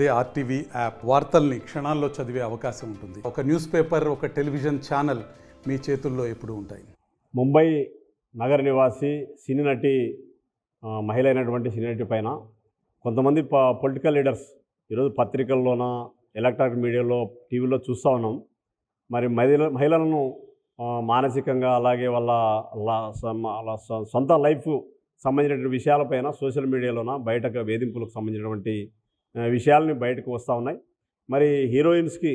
అదే RTV app వార్తల్ని క్షణాల్లో చదివే అవకాశం ఉంటుంది. ఒక న్యూస్ పేపర్, ఒక టెలివిజన్ ఛానల్ మీ చేతుల్లో ఎప్పుడూ ఉంటాయి. ముంబై నగర నివాసి సినీ నటి మహిళ అయినటువంటి సినీ నటి పైన కొంతమంది పొలిటికల్ లీడర్స్ ఈరోజు పత్రికల్లోన, ఎలక్ట్రానిక్ మీడియాలో, టీవీలో చూస్తూ ఉన్నాం. మరి మహిళలను మానసికంగా, అలాగే వాళ్ళ సొంత లైఫ్ సంబంధించినటువంటి విషయాలపైన సోషల్ మీడియాలోన బయటకు వేధింపులకు సంబంధించినటువంటి విషయాలని బయటకు వస్తూ ఉన్నాయి. మరి హీరోయిన్స్కి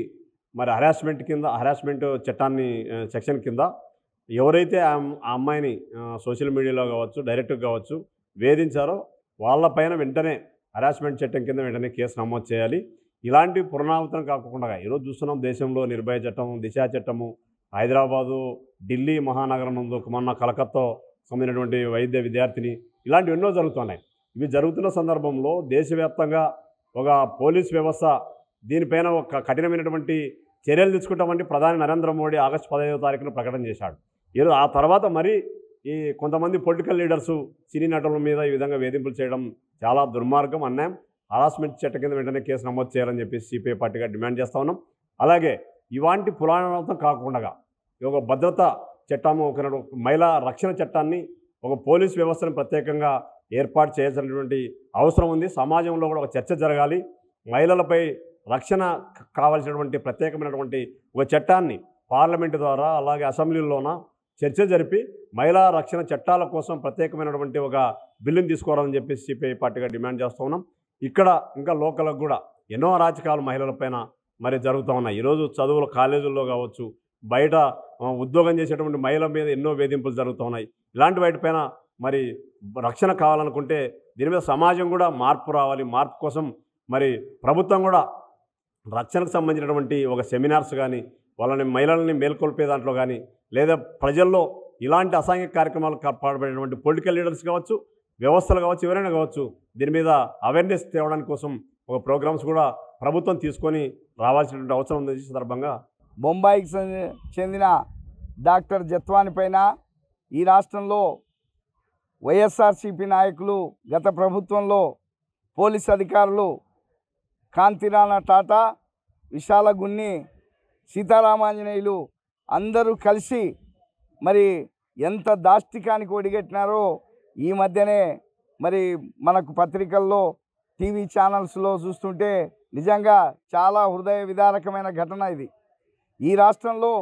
మరి హరాస్మెంట్ చట్టాన్ని సెక్షన్ కింద ఎవరైతే ఆ అమ్మాయిని సోషల్ మీడియాలో కావచ్చు, డైరెక్ట్గా కావచ్చు వేధించారో వాళ్ళపైన వెంటనే హరాస్మెంట్ చట్టం కింద వెంటనే కేసు నమోదు చేయాలి. ఇలాంటి పునరావృతం కాకుండా ఈరోజు చూస్తున్నాం దేశంలో నిర్భయ చట్టం, దిశ చట్టము, హైదరాబాదు, ఢిల్లీ మహానగరం నందు మొన్న కలకత్తా సంబంధించినటువంటి వైద్య విద్యార్థిని, ఇలాంటివి ఎన్నో జరుగుతున్నాయి. ఇవి జరుగుతున్న సందర్భంలో దేశవ్యాప్తంగా ఒక పోలీస్ వ్యవస్థ దీనిపైన ఒక కఠినమైనటువంటి చర్యలు తీసుకుంటామంటే ప్రధాని నరేంద్ర మోడీ ఆగస్టు 15వ తారీఖున ప్రకటన చేశాడు. ఈరోజు ఆ తర్వాత మరి ఈ కొంతమంది పొలిటికల్ లీడర్సు సినీ నటుల మీద ఈ విధంగా వేధింపులు చేయడం చాలా దుర్మార్గం, అన్యాయం. హరాస్మెంట్ చట్టం కింద వెంటనే కేసు నమోదు చేయాలని చెప్పేసి సిపిఐ పార్టీగా డిమాండ్ చేస్తూ ఉన్నాం. అలాగే ఇలాంటి పునరావృతం కాకుండా ఒక భద్రతా చట్టము, ఒక మహిళా రక్షణ చట్టాన్ని, ఒక పోలీస్ వ్యవస్థను ప్రత్యేకంగా ఏర్పాటు చేయాల్సినటువంటి అవసరం ఉంది. సమాజంలో కూడా ఒక చర్చ జరగాలి. మహిళలపై రక్షణ కావాల్సినటువంటి ప్రత్యేకమైనటువంటి ఒక చట్టాన్ని పార్లమెంటు ద్వారా, అలాగే అసెంబ్లీలోన చర్చ జరిపి మహిళా రక్షణ చట్టాల కోసం ప్రత్యేకమైనటువంటి ఒక బిల్లుని తీసుకోవాలని చెప్పి సిపిఐ పార్టీగా డిమాండ్ చేస్తూ ఉన్నాం. ఇక్కడ ఇంకా లోకల్కి కూడా ఎన్నో అరాచకాలు మహిళలపైన మరి జరుగుతూ ఉన్నాయి. ఈరోజు చదువులు కాలేజీల్లో కావచ్చు, బయట ఉద్యోగం చేసేటువంటి మహిళల మీద ఎన్నో వేధింపులు జరుగుతూ ఉన్నాయి. ఇలాంటి వాటిపైన మరి రక్షణ కావాలనుకుంటే దీని మీద సమాజం కూడా మార్పు రావాలి. మార్పు కోసం మరి ప్రభుత్వం కూడా రక్షణకు సంబంధించినటువంటి ఒక సెమినార్స్ కానీ, వాళ్ళని మహిళల్ని మేల్కొల్పే దాంట్లో కానీ, లేదా ప్రజల్లో ఇలాంటి అసాంఘిక కార్యక్రమాలు పాల్పడేటువంటి పొలిటికల్ లీడర్స్ కావచ్చు, వ్యవస్థలు కావచ్చు, ఎవరైనా కావచ్చు, దీని మీద అవేర్నెస్ తేవడానికి కోసం ఒక ప్రోగ్రామ్స్ కూడా ప్రభుత్వం తీసుకొని రావాల్సినటువంటి అవసరం ఉంది. ఈ సందర్భంగా బొంబాయికి చెందిన డాక్టర్ జత్వాని పైన ఈ రాష్ట్రంలో వైఎస్ఆర్సీపీ నాయకులు, గత ప్రభుత్వంలో పోలీస్ అధికారులు కాంతిరాణా టాటా, విశాల గున్ని, సీతారామాంజనేయులు అందరూ కలిసి మరి ఎంత దాష్టికానికి ఒడిగట్టినారో ఈ మధ్యనే మరి మనకు పత్రికల్లో, టీవీ ఛానల్స్లో చూస్తుంటే నిజంగా చాలా హృదయ విదారకమైన ఘటన ఇది. ఈ రాష్ట్రంలో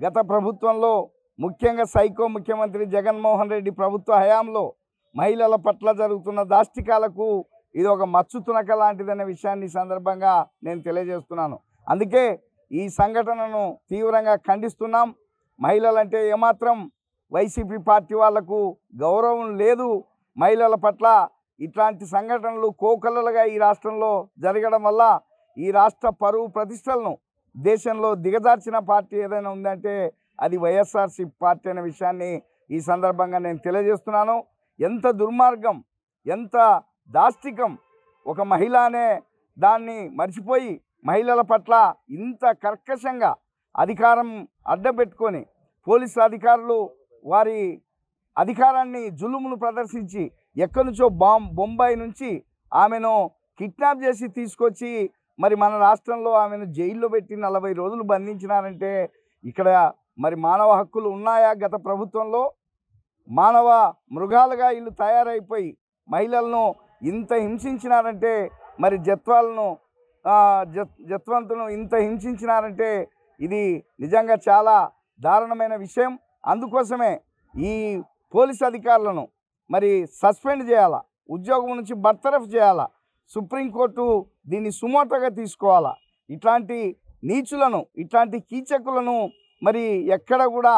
గత ప్రభుత్వంలో, ముఖ్యంగా సైకో ముఖ్యమంత్రి జగన్మోహన్ రెడ్డి ప్రభుత్వ హయాంలో మహిళల పట్ల జరుగుతున్న దాష్టికాలకు ఇది ఒక మచ్చు తునక లాంటిదనే విషయాన్ని ఈ సందర్భంగా నేను తెలియజేస్తున్నాను. అందుకే ఈ సంఘటనను తీవ్రంగా ఖండిస్తున్నాం. మహిళలంటే ఏమాత్రం వైసీపీ పార్టీ వాళ్లకు గౌరవం లేదు. మహిళల పట్ల ఇట్లాంటి సంఘటనలు కోకొల్లలుగా ఈ రాష్ట్రంలో జరగడం వల్ల ఈ రాష్ట్ర పరువు ప్రతిష్టలను దేశంలో దిగజార్చిన పార్టీ ఏదైనా ఉందంటే అది వైఎస్ఆర్సీపీ పార్టీ అనే విషయాన్ని ఈ సందర్భంగా నేను తెలియజేస్తున్నాను. ఎంత దుర్మార్గం, ఎంత దాష్టికం! ఒక మహిళ అనే దాన్ని మర్చిపోయి మహిళల పట్ల ఇంత కర్కశంగా అధికారం అడ్డపెట్టుకొని పోలీసు అధికారులు వారి అధికారాన్ని, జులుమును ప్రదర్శించి ఎక్కడి నుంచో బొంబాయి నుంచి ఆమెను కిడ్నాప్ చేసి తీసుకొచ్చి మరి మన రాష్ట్రంలో ఆమెను జైల్లో పెట్టి 40 రోజులు బంధించినారంటే ఇక్కడ మరి మానవ హక్కులు ఉన్నాయా? గత ప్రభుత్వంలో మానవ మృగాలుగా వీళ్ళు తయారైపోయి మహిళలను ఇంత హింసించినారంటే, మరి జత్వంతును ఇంత హింసించినారంటే ఇది నిజంగా చాలా దారుణమైన విషయం. అందుకోసమే ఈ పోలీస్ అధికారులను మరి సస్పెండ్ చేయాలా, ఉద్యోగం నుంచి బర్తరఫ్ చేయాలా, సుప్రీంకోర్టు దీన్ని సుమోటోగా తీసుకోవాలా. ఇట్లాంటి నీచులను, ఇట్లాంటి కీచకులను మరి ఎక్కడ కూడా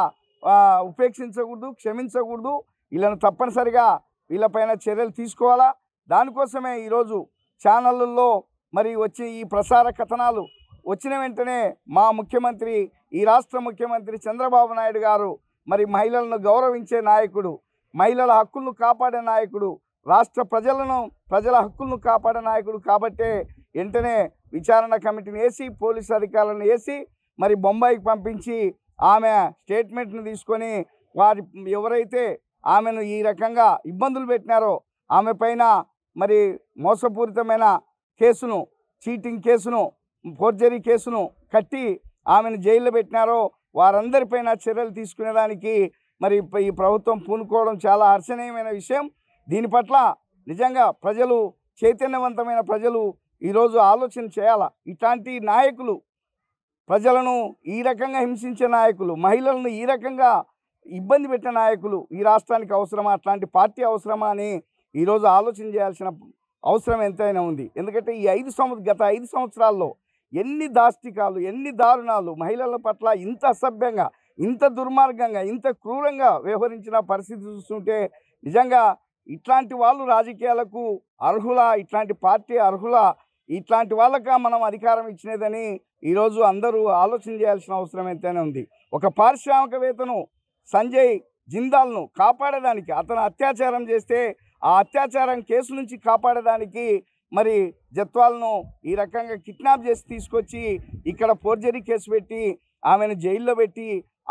ఉపేక్షించకూడదు, క్షమించకూడదు. వీళ్ళను తప్పనిసరిగా వీళ్ళపైన చర్యలు తీసుకోవాలా. దానికోసమే ఈరోజు ఛానళ్ళల్లో మరి వచ్చి ఈ ప్రసార కథనాలు వచ్చిన వెంటనే మా ముఖ్యమంత్రి, ఈ రాష్ట్ర ముఖ్యమంత్రి చంద్రబాబు నాయుడు గారు మరి మహిళలను గౌరవించే నాయకుడు, మహిళల హక్కులను కాపాడే నాయకుడు, రాష్ట్ర ప్రజల హక్కులను కాపాడే నాయకుడు కాబట్టే వెంటనే విచారణ కమిటీని వేసి, పోలీసు అధికారులను వేసి మరి బొంబాయికి పంపించి ఆమె స్టేట్మెంట్ను తీసుకొని వారి ఎవరైతే ఆమెను ఈ రకంగా ఇబ్బందులు పెట్టినారో ఆమె పైన మరి మోసపూరితమైన కేసును చీటింగ్ కేసును, ఫోర్జరీ కేసును కట్టి ఆమెను జైల్లో పెట్టినారో వారందరిపైన చర్యలు తీసుకునేదానికి మరి ఈ ప్రభుత్వం పూనుకోవడం చాలా హర్షణీయమైన విషయం. దీని పట్ల నిజంగా ప్రజలు, చైతన్యవంతమైన ప్రజలు ఈరోజు ఆలోచన చేయాలా. ఇట్లాంటి నాయకులు, ప్రజలను ఈ రకంగా హింసించే నాయకులు, మహిళలను ఈ రకంగా ఇబ్బంది పెట్టే నాయకులు ఈ రాష్ట్రానికి అవసరమా, అట్లాంటి పార్టీ అవసరమా అని ఈరోజు ఆలోచన చేయాల్సిన అవసరం ఎంతైనా ఉంది. ఎందుకంటే గత 5 సంవత్సరాల్లో ఎన్ని దాష్టికాలు, ఎన్ని దారుణాలు, మహిళల పట్ల ఇంత అసభ్యంగా, ఇంత దుర్మార్గంగా, ఇంత క్రూరంగా వ్యవహరించిన పరిస్థితి చూస్తుంటే నిజంగా ఇట్లాంటి వాళ్ళు రాజకీయాలకు అర్హులా, ఇట్లాంటి పార్టీ అర్హులా, ఇట్లాంటి వాళ్ళకా మనం అధికారం ఇచ్చినదని ఈరోజు అందరూ ఆలోచన చేయాల్సిన అవసరం ఎంతైనా ఉంది. ఒక పారిశ్రామికవేత్తను సంజయ్ జిందాల్ను కాపాడేదానికి, అతను అత్యాచారం చేస్తే ఆ అత్యాచారం కేసు నుంచి కాపాడేదానికి మరి జత్వాలను ఈ రకంగా కిడ్నాప్ చేసి తీసుకొచ్చి ఇక్కడ ఫోర్జరీ కేసు పెట్టి ఆమెను జైల్లో పెట్టి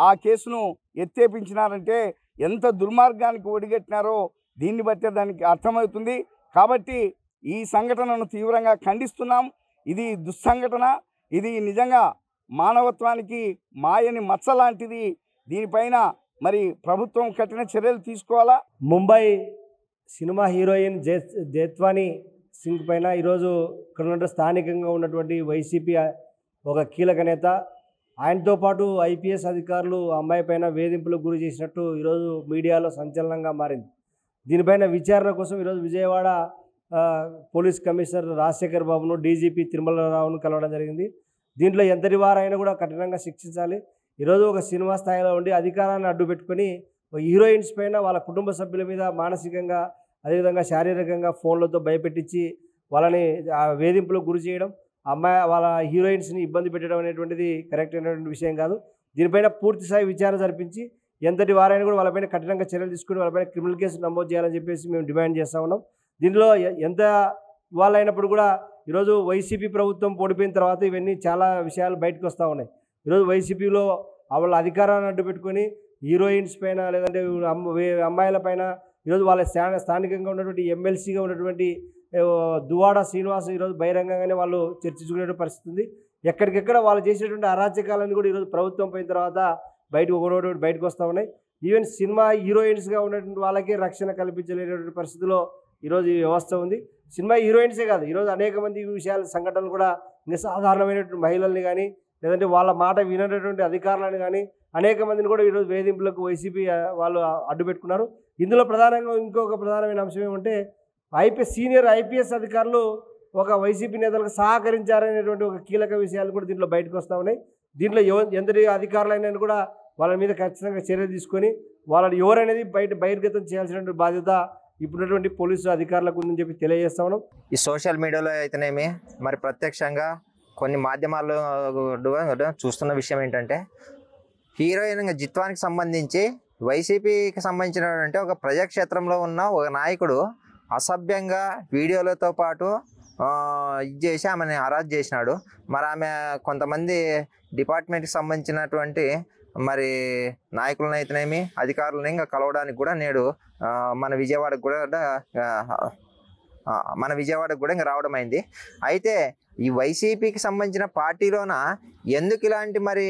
ఆ కేసును ఎత్తేపించినారంటే ఎంత దుర్మార్గానికి ఒడిగట్టినారో దీన్ని బట్టే దానికి అర్థమవుతుంది. కాబట్టి ఈ సంఘటనను తీవ్రంగా ఖండిస్తున్నాం. ఇది దుస్సంఘటన, ఇది నిజంగా మానవత్వానికి మాయని మచ్చ లాంటిది. దీనిపైన మరి ప్రభుత్వం కఠిన చర్యలు తీసుకోవాలా. ముంబై సినిమా హీరోయిన్ జేత్వానీ సింగ్ పైన ఈరోజు ఇక్కడ స్థానికంగా ఉన్నటువంటి వైసీపీ ఒక కీలక నేత, ఆయనతో పాటు ఐపీఎస్ అధికారులు అమ్మాయి పైన వేధింపులకు గురి చేసినట్టు ఈరోజు మీడియాలో సంచలనంగా మారింది. దీనిపైన విచారణ కోసం ఈరోజు విజయవాడ పోలీస్ కమిషనర్ రాజశేఖర్ బాబును, డీజీపీ తిరుమలరావును కలవడం జరిగింది. దీంట్లో ఎంతటి వారైనా కూడా కఠినంగా శిక్షించాలి. ఈరోజు ఒక సినిమా స్థాయిలో ఉండి అధికారాన్ని అడ్డు పెట్టుకొని హీరోయిన్స్ పైన వాళ్ళ కుటుంబ సభ్యుల మీద మానసికంగా, అదేవిధంగా శారీరకంగా ఫోన్లతో భయపెట్టించి వాళ్ళని వేధింపులకు గురి చేయడం, అమ్మాయి వాళ్ళ హీరోయిన్స్ని ఇబ్బంది పెట్టడం అనేటువంటిది కరెక్ట్ అయినటువంటి విషయం కాదు. దీనిపైన పూర్తి స్థాయి విచారణ జరిపించి ఎంతటి వారైనా కూడా వాళ్ళపైన కఠినంగా చర్యలు తీసుకుని వాళ్ళపైన క్రిమినల్ కేసు నమోదు చేయాలని చెప్పేసి మేము డిమాండ్ చేస్తూ ఉన్నాం. దీనిలో ఎంత వాళ్ళైనప్పుడు కూడా ఈరోజు వైసీపీ ప్రభుత్వం ఓడిపోయిన తర్వాత ఇవన్నీ చాలా విషయాలు బయటకు వస్తూ ఉన్నాయి. ఈరోజు వైసీపీలో వాళ్ళ అధికారాన్ని అడ్డు పెట్టుకొని హీరోయిన్స్ పైన, లేదంటే అమ్మాయిల పైన ఈరోజు వాళ్ళ స్థానికంగా ఉన్నటువంటి ఎమ్మెల్సీగా ఉన్నటువంటి దువాడ శ్రీనివాస్ ఈరోజు బహిరంగంగానే వాళ్ళు చర్చించుకునే పరిస్థితి ఉంది. ఎక్కడికెక్కడ వాళ్ళు చేసేటువంటి అరాచకాలను కూడా ఈరోజు ప్రభుత్వం పోయిన తర్వాత బయటకు వస్తూ ఉన్నాయి. ఈవెన్ సినిమా హీరోయిన్స్గా ఉన్నటువంటి వాళ్ళకే రక్షణ కల్పించలేనటువంటి పరిస్థితిలో ఈరోజు ఈ వ్యవస్థ ఉంది. సినిమా హీరోయిన్సే కాదు, ఈరోజు అనేక మంది విషయాల సంఘటనలు కూడా ఇంకా సాధారణమైనటువంటి మహిళల్ని కానీ, లేదంటే వాళ్ళ మాట వినటువంటి అధికారులను కానీ అనేక మందిని కూడా ఈరోజు వేధింపులకు వైసీపీ వాళ్ళు అడ్డు పెట్టుకున్నారు. ఇందులో ప్రధానంగా ఇంకొక ప్రధానమైన అంశం ఏమంటే సీనియర్ ఐపీఎస్ అధికారులు ఒక వైసీపీ నేతలకు సహకరించారనేటువంటి ఒక కీలక విషయాలు కూడా దీంట్లో బయటకు వస్తూ ఉన్నాయి. దీంట్లో ఎంతటి అధికారులైనా కూడా వాళ్ళ మీద ఖచ్చితంగా చర్యలు తీసుకొని వాళ్ళని ఎవరనేది బహిర్గతం చేయాల్సినటువంటి బాధ్యత ఇప్పుడున్నటువంటి పోలీసు అధికారులకు ఉందని చెప్పి తెలియజేస్తా ఉన్నాం. ఈ సోషల్ మీడియాలో అయితేనేమి, మరి ప్రత్యక్షంగా కొన్ని మాధ్యమాల్లో చూస్తున్న విషయం ఏంటంటే, హీరోయిన్ జిత్వానికి సంబంధించి వైసీపీకి సంబంధించినటువంటి ఒక ప్రజాక్షేత్రంలో ఉన్న ఒక నాయకుడు అసభ్యంగా వీడియోలతో పాటు ఇది చేసి ఆమెను అరెస్ట్ చేసినాడు. మరి ఆమె కొంతమంది డిపార్ట్మెంట్కి సంబంధించినటువంటి మరి నాయకులను అయితేనేమి, అధికారులను ఇంకా కలవడానికి కూడా నేడు మన విజయవాడకు కూడా ఇంకా రావడం అయింది. అయితే ఈ వైసీపీకి సంబంధించిన పార్టీలోన ఎందుకు ఇలాంటి మరి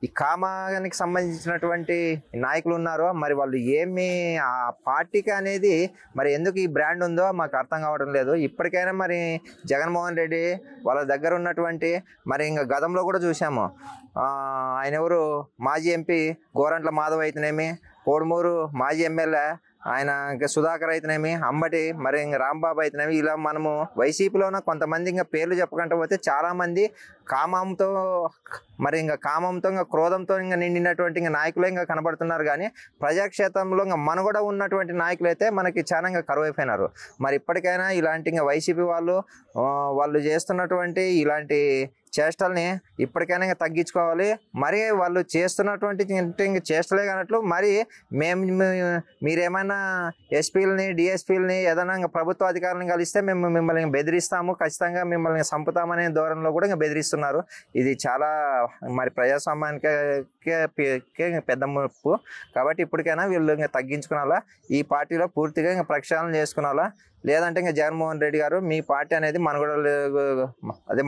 ఈ కామానికి సంబంధించినటువంటి నాయకులు ఉన్నారో, మరి వాళ్ళు ఏమి ఆ పార్టీకి అనేది మరి ఎందుకు ఈ బ్రాండ్ ఉందో మాకు అర్థం కావడం లేదు. ఇప్పటికైనా మరి జగన్మోహన్ రెడ్డి వాళ్ళ దగ్గర ఉన్నటువంటి మరి ఇంకా గతంలో కూడా చూసాము, ఆయన ఎవరు మాజీ ఎంపీ గోరంట్ల మాధవ్ అయితేనేమి, కోడుమూరు మాజీ ఎమ్మెల్యే ఆయన ఇంకా సుధాకర్ అయితేనేమి, అంబటి మరి ఇంకా రాంబాబు అయితేనేమి, ఇలా మనము వైసీపీలోన కొంతమంది ఇంకా పేర్లు చెప్పుకుంటూ పోతే చాలామంది కామంతో ఇంకా క్రోధంతో ఇంకా నిండినటువంటి ఇంకా నాయకులే ఇంకా కనబడుతున్నారు. కానీ ప్రజాక్షేత్రంలో ఇంకా మనుగడ ఉన్నటువంటి నాయకులు అయితే మనకి చాలా ఇంకా కరువైపోయినారు. మరి ఇప్పటికైనా ఇలాంటి ఇంకా వైసీపీ వాళ్ళు చేస్తున్నటువంటి ఇలాంటి చేష్టల్ని ఇప్పటికైనా ఇంకా తగ్గించుకోవాలి. మరి వాళ్ళు చేస్తున్నటువంటి ఇంకా చేష్టలే కానట్లు మరి మీరేమైనా ఎస్పీలని, డిఎస్పీలని ఏదైనా ఇంకా ప్రభుత్వ అధికారులను కలిస్తే మేము మిమ్మల్ని బెదిరిస్తాము, ఖచ్చితంగా మిమ్మల్ని చంపుతామనే ధోరణిలో కూడా ఇంకా బెదిరిస్తున్నారు. ఇది చాలా మరి ప్రజాస్వామ్యానికే పెద్ద ముప్పు. కాబట్టి ఇప్పటికైనా వీళ్ళు ఇంకా తగ్గించుకునాలా, ఈ పార్టీలో పూర్తిగా ఇంకా ప్రక్షాళన చేసుకునాలా. లేదంటే ఇంకా జగన్మోహన్ రెడ్డి గారు మీ పార్టీ అనేది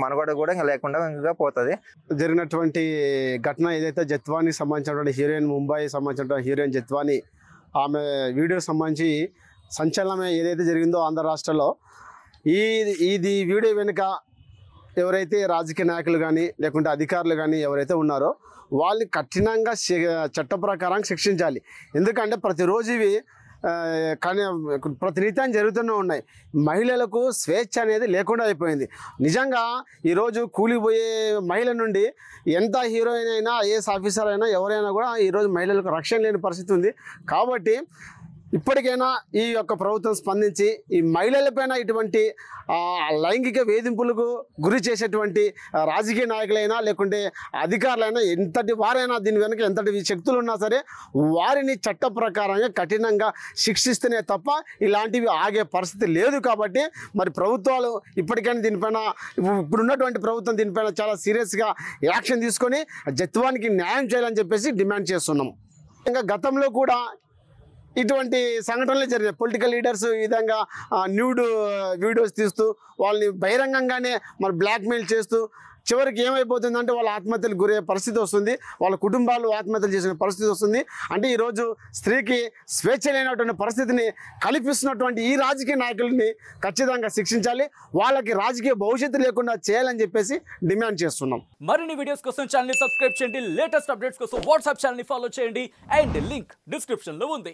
మనుగడ కూడా ఇంకా లేకుండా ఇంకా పోతుంది. జరిగినటువంటి ఘటన ఏదైతే జత్వానికి సంబంధించినటువంటి హీరోయిన్, ముంబై సంబంధించినటువంటి హీరోయిన్ జత్వాని ఆమె వీడియోకి సంబంధించి సంచలనమే ఏదైతే జరిగిందో ఆంధ్ర రాష్ట్రంలో, ఇది వీడియో వెనుక ఎవరైతే రాజకీయ నాయకులు కానీ లేకుంటే అధికారులు కానీ ఎవరైతే ఉన్నారో వాళ్ళని కఠినంగా చట్ట ప్రకారం శిక్షించాలి. ఎందుకంటే ప్రతిరోజు ఇవి కానీ ప్రతినిత్యం జరుగుతూనే ఉన్నాయి. మహిళలకు స్వేచ్ఛ అనేది లేకుండా అయిపోయింది. నిజంగా ఈరోజు కూలిపోయే మహిళ నుండి ఎంత హీరోయిన్ అయినా, ఐఏఎస్ ఆఫీసర్ అయినా, ఎవరైనా కూడా ఈరోజు మహిళలకు రక్షణ లేని పరిస్థితి ఉంది. కాబట్టి ఇప్పటికైనా ఈ యొక్క ప్రభుత్వం స్పందించి ఈ మహిళలపైన ఇటువంటి లైంగిక వేధింపులకు గురి చేసేటువంటి రాజకీయ నాయకులైనా లేకుంటే అధికారులైనా, ఎంతటి వారైనా, దీని వెనుక ఎంతటి శక్తులు ఉన్నా సరే వారిని చట్ట ప్రకారంగా కఠినంగా శిక్షిస్తేనే తప్ప ఇలాంటివి ఆగే పరిస్థితి లేదు. కాబట్టి మరి ప్రభుత్వాలు ఇప్పటికైనా దీనిపైన, ఇప్పుడున్నటువంటి ప్రభుత్వం దీనిపైన చాలా సీరియస్గా యాక్షన్ తీసుకొని జత్వానికి న్యాయం చేయాలని చెప్పేసి డిమాండ్ చేస్తున్నాం. ఇంకా గతంలో కూడా ఇటువంటి సంఘటనలు జరిగాయి. పొలిటికల్ లీడర్స్ ఈ విధంగా న్యూడ్ వీడియోస్ తీస్తూ వాళ్ళని బహిరంగంగానే మరి బ్లాక్మెయిల్ చేస్తూ చివరికి ఏమైపోతుందంటే వాళ్ళ ఆత్మహత్యలు గురయ్యే పరిస్థితి వస్తుంది, వాళ్ళ కుటుంబాలు ఆత్మహత్యలు చేసిన పరిస్థితి వస్తుంది. అంటే ఈరోజు స్త్రీకి స్వేచ్ఛ లేనటువంటి పరిస్థితిని కల్పిస్తున్నటువంటి ఈ రాజకీయ నాయకులని ఖచ్చితంగా శిక్షించాలి, వాళ్ళకి రాజకీయ భవిష్యత్తు లేకుండా చేయాలని చెప్పేసి డిమాండ్ చేస్తున్నాం. మరిన్ని వీడియోస్ కోసం ఛానల్ ని సబ్స్క్రైబ్ చేయండి, లేటెస్ట్ అప్డేట్స్ కోసం వాట్సాప్ ఛానల్ ని ఫాలో చేయండి, అండ్ లింక్ డిస్క్రిప్షన్ లో ఉంది.